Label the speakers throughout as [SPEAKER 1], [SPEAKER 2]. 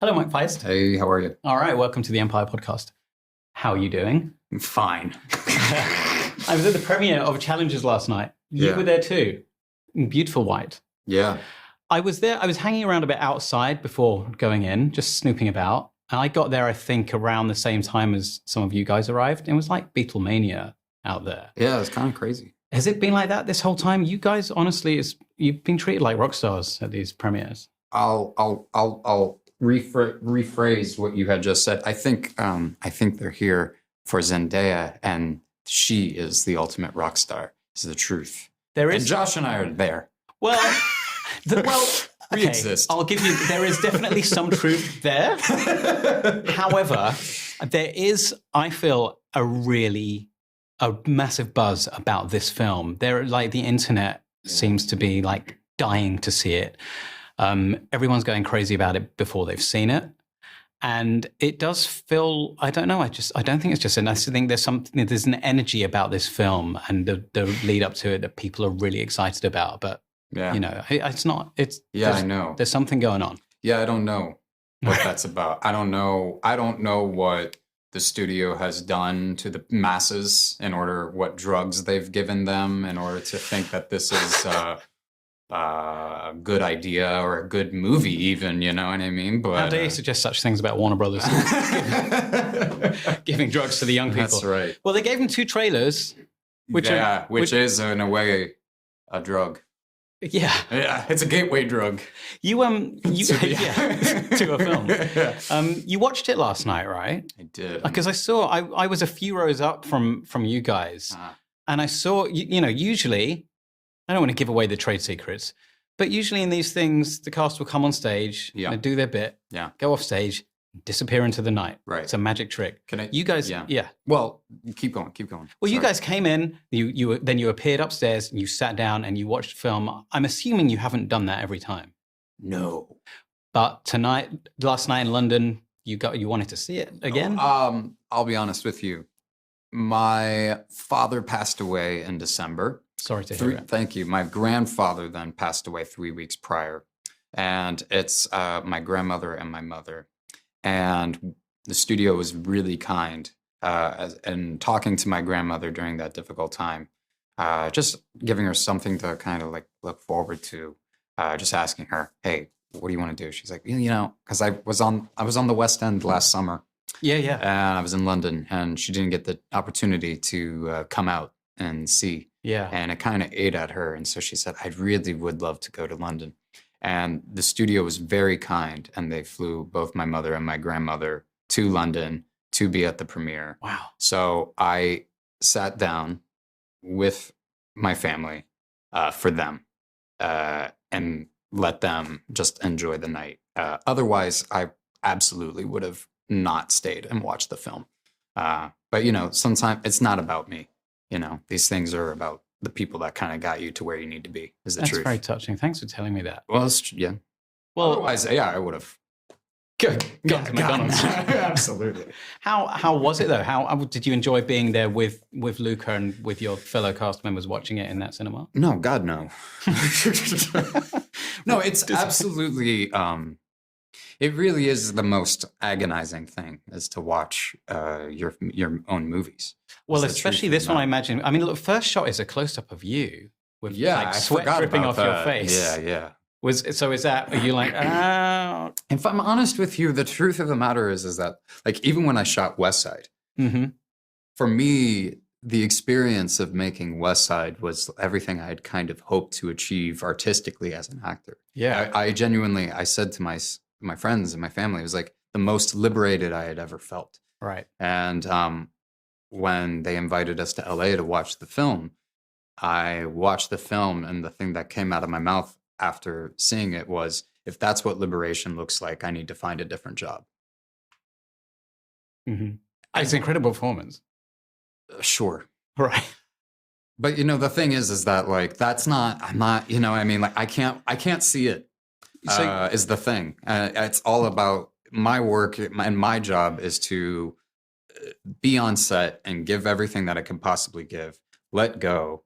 [SPEAKER 1] Hello, Mike Feist.
[SPEAKER 2] Hey, how are you?
[SPEAKER 1] All right, welcome to the Empire Podcast. How are you doing?
[SPEAKER 2] I'm fine.
[SPEAKER 1] I was at the premiere of 챌린저스 last night. You were there too, in beautiful white.
[SPEAKER 2] Yeah.
[SPEAKER 1] I was there. I was hanging around a bit outside before going in, just snooping about. And I got there, I think, around the same time as some of you guys arrived. It was like Beatlemania out there.
[SPEAKER 2] Yeah, it's kind of crazy.
[SPEAKER 1] Has it been like that this whole time? You guys, honestly, you've been treated like rock stars at these premieres.
[SPEAKER 2] I'll rephrase what you had just said. I think they're here for Zendaya, and she is the ultimate rock star. Is the truth.
[SPEAKER 1] There is,
[SPEAKER 2] and Josh and I are there.
[SPEAKER 1] Well, we
[SPEAKER 2] okay, exist.
[SPEAKER 1] I'll give you. There is definitely some truth there. However, there is, I feel, a massive buzz about this film. The internet seems to be like dying to see it. Everyone's going crazy about it before they've seen it. And it does feel, I don't know, I don't think it's just, and I think there's an energy about this film and the lead up to it that people are really excited about. But,
[SPEAKER 2] yeah,
[SPEAKER 1] I know. There's something going on.
[SPEAKER 2] Yeah, I don't know what that's about. I don't know what the studio has done to the masses what drugs they've given them in order to think that this is a good idea or a good movie even, you know what I mean? But
[SPEAKER 1] how dare you suggest such things about Warner Brothers? Giving drugs to the young people.
[SPEAKER 2] That's right.
[SPEAKER 1] Well, they gave them 2 trailers.
[SPEAKER 2] Which is, in a way, a drug.
[SPEAKER 1] Yeah.
[SPEAKER 2] Yeah, it's a gateway drug.
[SPEAKER 1] To a film. Yeah. You watched it last night, right?
[SPEAKER 2] I did.
[SPEAKER 1] Because I was a few rows up from you guys. And I saw, usually, I don't want to give away the trade secrets, but usually in these things, the cast will come on stage, do their bit, go off stage, disappear into the night.
[SPEAKER 2] Right.
[SPEAKER 1] It's a magic trick.
[SPEAKER 2] You guys, yeah. Well, keep going. Well,
[SPEAKER 1] sorry. You guys came in, you appeared upstairs, and you sat down and you watched film. I'm assuming you haven't done that every time.
[SPEAKER 2] No.
[SPEAKER 1] But last night in London, you wanted to see it again?
[SPEAKER 2] I'll be honest with you. My father passed away in December.
[SPEAKER 1] Sorry to hear it.
[SPEAKER 2] Thank you. My grandfather then passed away 3 weeks prior. And it's my grandmother and my mother. And the studio was really kind. And talking to my grandmother during that difficult time, just giving her something to kind of like look forward to, just asking her, hey, what do you want to do? She's like, because I was on the West End last summer.
[SPEAKER 1] Yeah.
[SPEAKER 2] And I was in London, and she didn't get the opportunity to come out and see.
[SPEAKER 1] Yeah.
[SPEAKER 2] And it kind of ate at her. And so she said, I really would love to go to London. And the studio was very kind. And they flew both my mother and my grandmother to London to be at the premiere.
[SPEAKER 1] Wow.
[SPEAKER 2] So I sat down with my family for them and let them just enjoy the night. Otherwise, I absolutely would have not stayed and watched the film. But, sometimes it's not about me. These things are about the people that kind of got you to where you need to be, is the truth.
[SPEAKER 1] That's very touching. Thanks for telling me that.
[SPEAKER 2] Well, yeah.
[SPEAKER 1] Well,
[SPEAKER 2] otherwise, I would have
[SPEAKER 1] gone to McDonald's.
[SPEAKER 2] Absolutely.
[SPEAKER 1] How was it, though? How did you enjoy being there with Luca and with your fellow cast members watching it in that cinema?
[SPEAKER 2] No, God, no. No, it's absolutely... it really is the most agonizing thing, is to watch your own movies.
[SPEAKER 1] Well, especially this one, I imagine. I mean, look, first shot is a close-up of you with sweat dripping off your face.
[SPEAKER 2] Yeah.
[SPEAKER 1] Are you like,
[SPEAKER 2] If I'm honest with you, the truth of the matter is that, like, even when I shot West Side, for me, the experience of making West Side was everything I had kind of hoped to achieve artistically as an actor.
[SPEAKER 1] Yeah.
[SPEAKER 2] I genuinely, I said to my friends and my family, it was like the most liberated I had ever felt.
[SPEAKER 1] Right.
[SPEAKER 2] And when they invited us to LA to watch the film, I watched the film, and the thing that came out of my mouth after seeing it was, if that's what liberation looks like, I need to find a different job.
[SPEAKER 1] Mm-hmm. It's an incredible performance.
[SPEAKER 2] Sure.
[SPEAKER 1] Right.
[SPEAKER 2] But, the thing is that, like, I'm not, I mean, like, I can't see it, is the thing. It's all about my work, and my job is to be on set and give everything that I can possibly give, let go,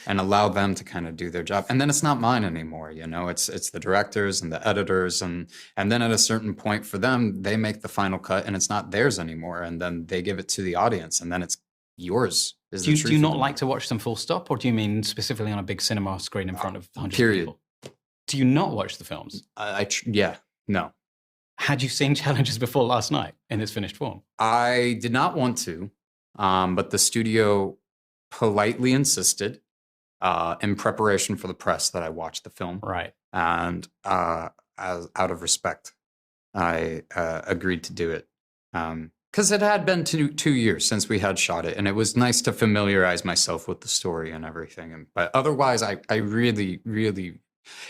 [SPEAKER 2] and allow them to kind of do their job. And then it's not mine anymore, you know, it's the directors and the editors. And then at a certain point for them, they make the final cut and it's not theirs anymore. And then they give it to the audience and then it's yours.
[SPEAKER 1] Do you not like to watch them full stop? Or do you mean specifically on a big cinema screen in front of hundreds of people? Do you not watch the films?
[SPEAKER 2] Yeah, no.
[SPEAKER 1] Had you seen Challenges before last night in its finished form?
[SPEAKER 2] I did not want to, but the studio politely insisted in preparation for the press that I watch the film.
[SPEAKER 1] Right.
[SPEAKER 2] And as out of respect, I agreed to do it. Because it had been 2 years since we had shot it, and it was nice to familiarize myself with the story and everything. But otherwise, I really, really,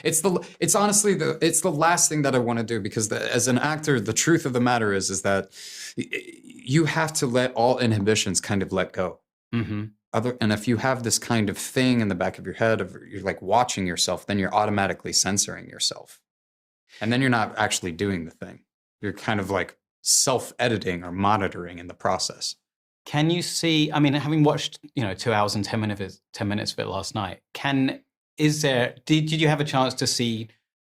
[SPEAKER 2] it's honestly the last thing that I want to do, because as an actor, the truth of the matter is that you have to let all inhibitions kind of let go.
[SPEAKER 1] Mm-hmm.
[SPEAKER 2] And if you have this kind of thing in the back of your head of you're like watching yourself, then you're automatically censoring yourself. And then you're not actually doing the thing. You're kind of like self-editing or monitoring in the process.
[SPEAKER 1] Can you see, I mean, having watched, 2 hours and 10 minutes of it last night, did you have a chance to see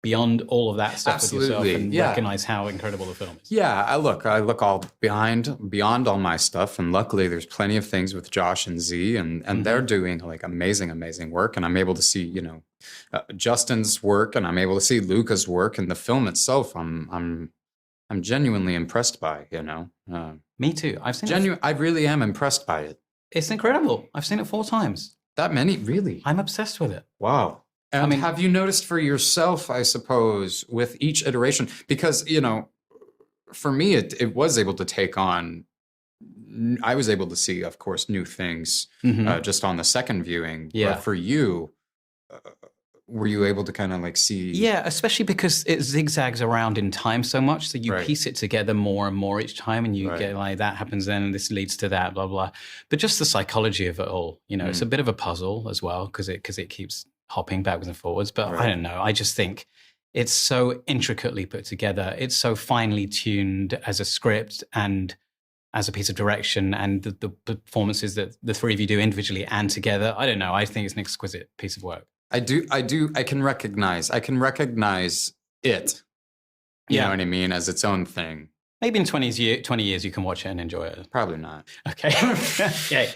[SPEAKER 1] beyond all of that stuff
[SPEAKER 2] Absolutely.
[SPEAKER 1] with yourself and
[SPEAKER 2] Yeah.
[SPEAKER 1] recognize how incredible the film is?
[SPEAKER 2] Yeah, I look all beyond all my stuff, and luckily there's plenty of things with Josh and Z, and they're doing like amazing work, and I'm able to see Justin's work, and I'm able to see Luca's work, and the film itself. I'm genuinely impressed by.
[SPEAKER 1] Me too. I've seen it.
[SPEAKER 2] I really am impressed by it.
[SPEAKER 1] It's incredible. I've seen it 4 times.
[SPEAKER 2] That many, really?
[SPEAKER 1] I'm obsessed with it.
[SPEAKER 2] Wow. And have you noticed for yourself, I suppose, with each iteration? Because, for me, it was able to take on, I was able to see, of course, new things just on the second viewing.
[SPEAKER 1] Yeah.
[SPEAKER 2] But for you, were you able to kind of like see?
[SPEAKER 1] Yeah, especially because it zigzags around in time so much. So you piece it together more and more each time, and you get like, that happens then, and this leads to that, blah, blah. But just the psychology of it all, it's a bit of a puzzle as well, because it keeps hopping backwards and forwards. But I don't know. I just think it's so intricately put together. It's so finely tuned as a script and as a piece of direction, and the performances that the three of you do individually and together. I don't know. I think it's an exquisite piece of work.
[SPEAKER 2] I can recognize it. You know what I mean? As its own thing.
[SPEAKER 1] Maybe in 20 years you can watch it and enjoy it.
[SPEAKER 2] Probably not.
[SPEAKER 1] Okay. Okay.